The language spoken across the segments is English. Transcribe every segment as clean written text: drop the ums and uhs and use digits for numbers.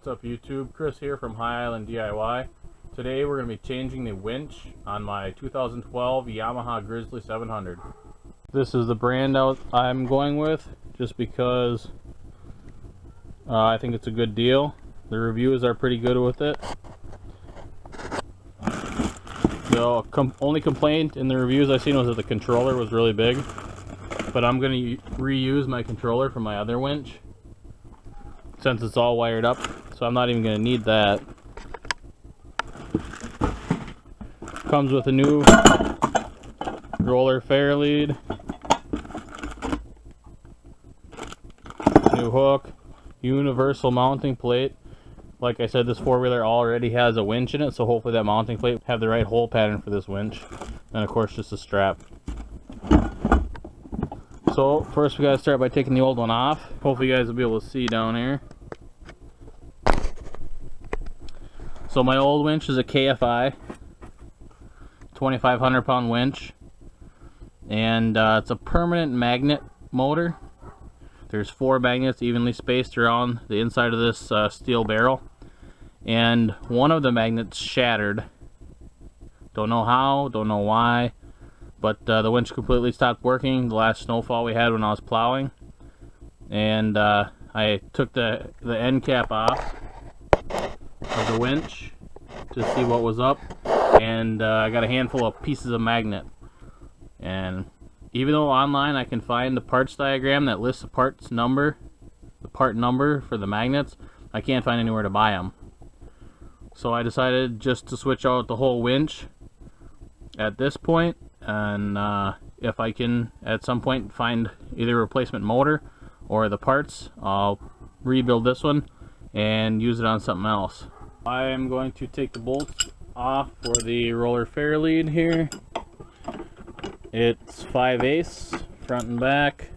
What's up YouTube? Chris here from High Island DIY. Today we're going to be changing the winch on my 2012 Yamaha Grizzly 700. This is the brand I'm going with just because I think it's a good deal. The reviews are pretty good with it. The only complaint in the reviews I've seen was that the controller was really big, but I'm going to reuse my controller from my other winch since it's all wired up, so I'm not even going to need that. Comes with a new roller fair lead, new hook, universal mounting plate. Like I said, this four-wheeler already has a winch in it, so hopefully that mounting plate will have the right hole pattern for this winch. And of course just a strap. So first we gotta start by taking the old one off. Hopefully you guys will be able to see down here. So my old winch is a KFI 2,500 pound winch, and it's a permanent magnet motor. There's 4 magnets evenly spaced around the inside of this steel barrel, and one of the magnets shattered. Don't know how, don't know why, but the winch completely stopped working the last snowfall we had when I was plowing, and I took the end cap off of the winch to see what was up, and I got a handful of pieces of magnet. And even though online I can find the parts diagram that lists the part number for the magnets, I can't find anywhere to buy them. So I decided just to switch out the whole winch at this point, and if I can at some point find either a replacement motor or the parts, I'll rebuild this one and use it on something else. I am going to take the bolts off for the roller fair lead here. It's 5/8 front and back.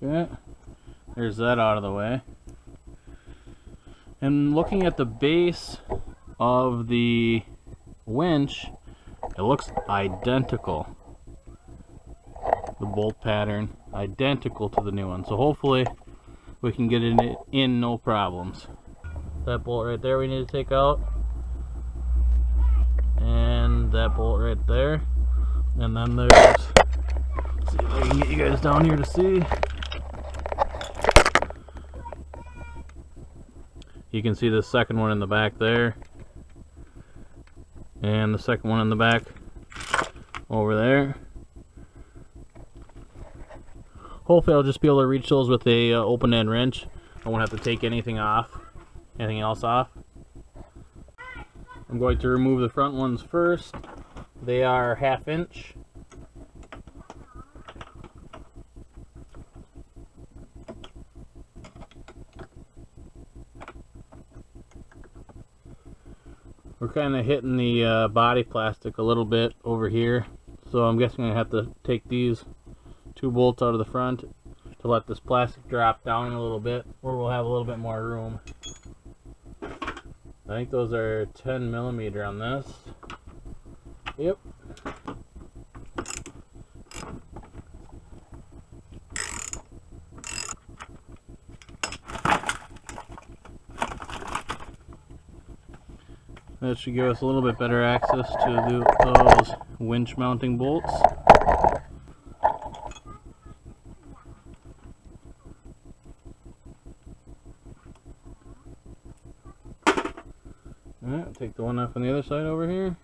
Okay, there's that out of the way. And looking at the base of the winch, it looks identical. The bolt pattern identical to the new one, so hopefully we can get it in no problems. That bolt right there we need to take out, and that bolt right there, and then there's, let's see if I can get you guys down here to see. You can see the second one in the back there, and the second one in the back over there. Hopefully I'll just be able to reach those with a open end wrench. I won't have to take anything else off. I'm going to remove the front ones first. They are 1/2 inch. We're kind of hitting the body plastic a little bit over here, so I'm guessing I have to take these 2 bolts out of the front to let this plastic drop down a little bit, or we'll have a little bit more room. I think those are 10mm on this. Yep. That should give us a little bit better access to those winch mounting bolts. Alright, take the one off on the other side over here.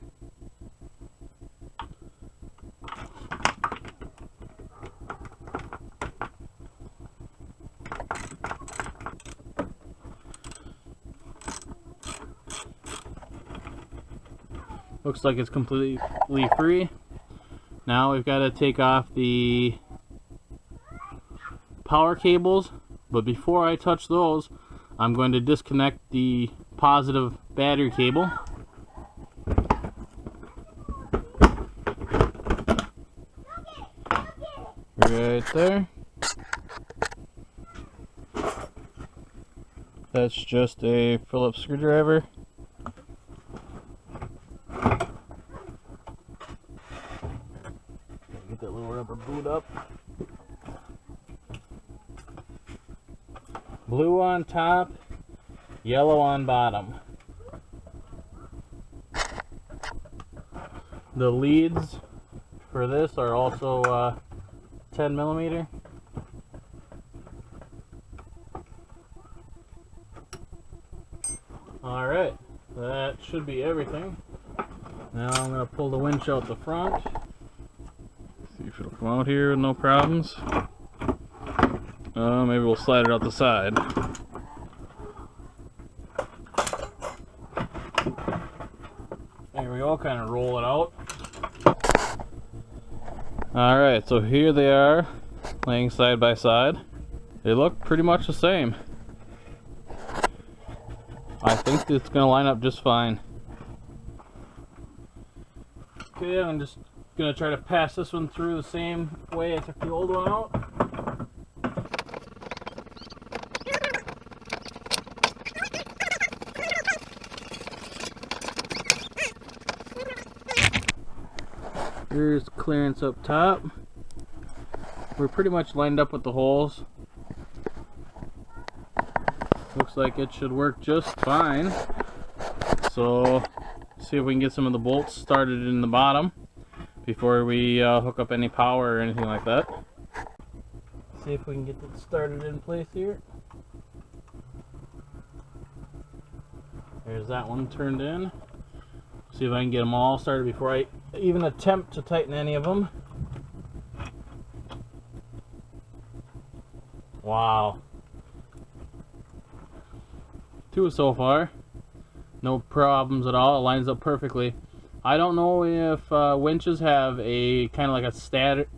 Looks like it's completely free. Now we've got to take off the power cables, but before I touch those, I'm going to disconnect the positive battery cable. Right there. That's just a Phillips screwdriver. Get that little rubber boot up. Blue on top, yellow on bottom. The leads for this are also 10 millimeter. Alright, that should be everything. Now I'm going to pull the winch out the front. See if it'll come out here with no problems. Maybe we'll slide it out the side. There we go, kind of roll it out. Alright, so here they are, laying side by side. They look pretty much the same. I think it's going to line up just fine. Okay, I'm just going to try to pass this one through the same way I took the old one out. There's clearance up top. We're pretty much lined up with the holes. Looks like it should work just fine. So, see if we can get some of the bolts started in the bottom before we hook up any power or anything like that. See if we can get it started in place here. There's that one turned in. See if I can get them all started before I even attempt to tighten any of them. Wow. 2 so far. No problems at all. It lines up perfectly. I don't know if winches have a kind of like a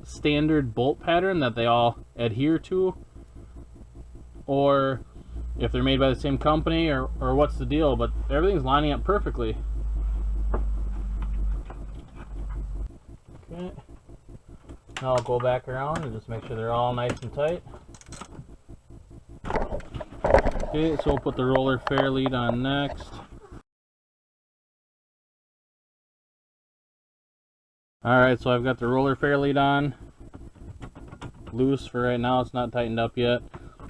standard bolt pattern that they all adhere to, or if they're made by the same company, or what's the deal, but everything's lining up perfectly. Okay. Now I'll go back around and just make sure they're all nice and tight. Okay, so we'll put the roller fair lead on next. Alright, so I've got the roller fair lead on. Loose for right now, it's not tightened up yet.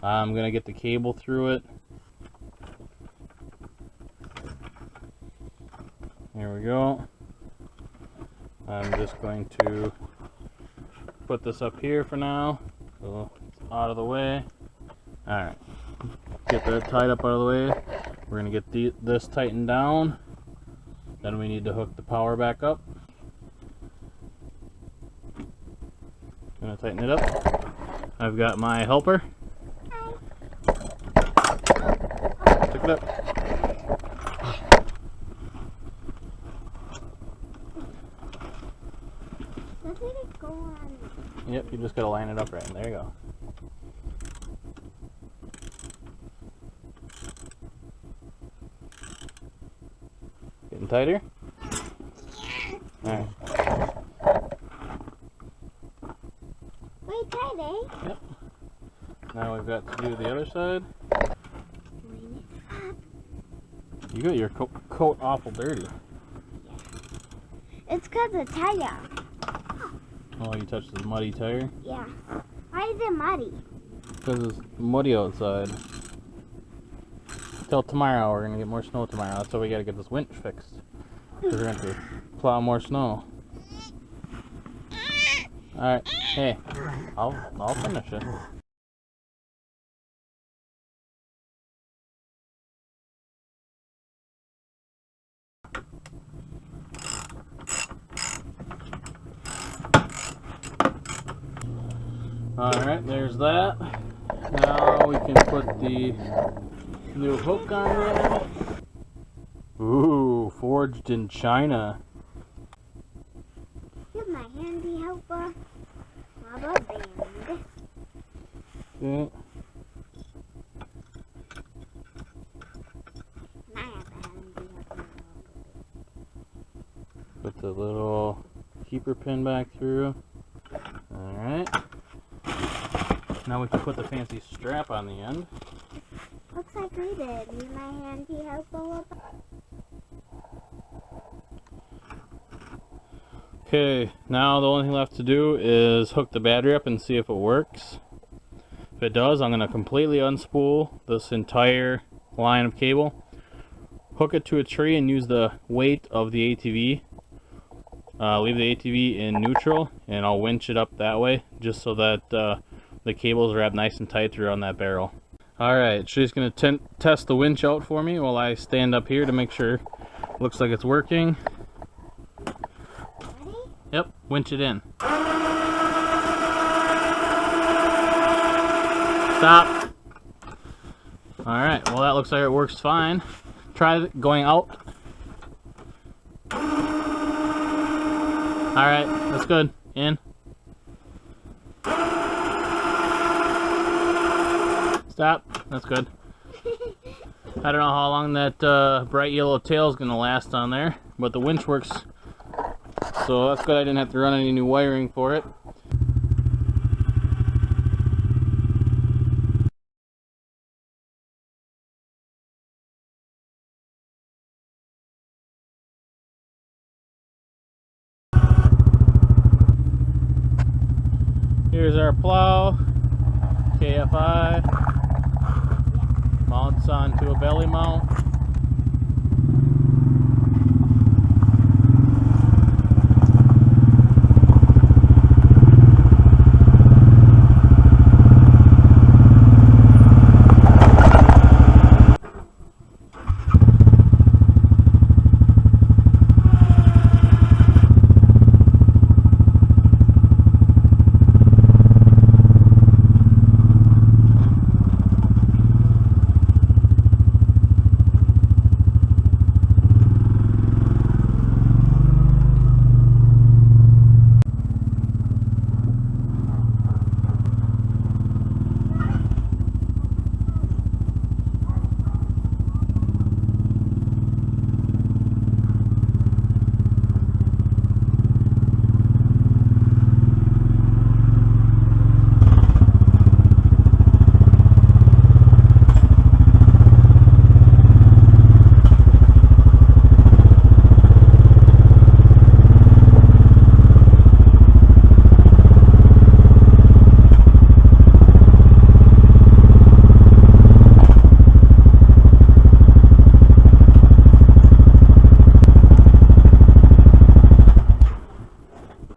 I'm going to get the cable through it. There we go. I'm just going to put this up here for now, so it's out of the way. Alright, get that tied up out of the way. We're going to get this tightened down. Then we need to hook the power back up. Going to tighten it up. I've got my helper. Pick it up. Yep, you just got to line it up right, and there you go. Getting tighter? Alright. Wait, tight, eh? Yep. Now we've got to do the other side. You got your coat awful dirty. It's because of tire. Oh, you touched the muddy tire? Yeah. Why is it muddy? Because it's muddy outside. Till tomorrow, we're going to get more snow tomorrow. That's why we got to get this winch fixed. Because we're going to plow more snow. Alright, hey, I'll finish it. Alright, there's that. Now we can put the new hook on there. Ooh, forged in China. Here's my handy helper. Rubber band. Okay. Now I have a handy helper. Put the little keeper pin back through. Alright. Now we can put the fancy strap on the end. Looks like like we did. Use my hand to help pull up. Okay, now the only thing left to do is hook the battery up and see if it works. If it does, I'm going to completely unspool this entire line of cable, hook it to a tree, and use the weight of the ATV. Leave the ATV in neutral, and I'll winch it up that way, just so that the cables wrap nice and tight around that barrel. Alright, she's going to test the winch out for me while I stand up here to make sure. Looks like it's working. Ready? Yep, winch it in. Stop. Alright, well that looks like it works fine. Try going out. Alright, that's good. In. Stop. That's good. I don't know how long that bright yellow tail is going to last on there, but the winch works, so that's good. I didn't have to run any new wiring for it. Here's our plow, KFI, mounts onto a belly mount.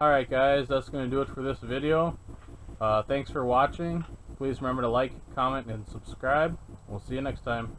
Alright guys, that's going to do it for this video. Thanks for watching. Please remember to like, comment, and subscribe. We'll see you next time.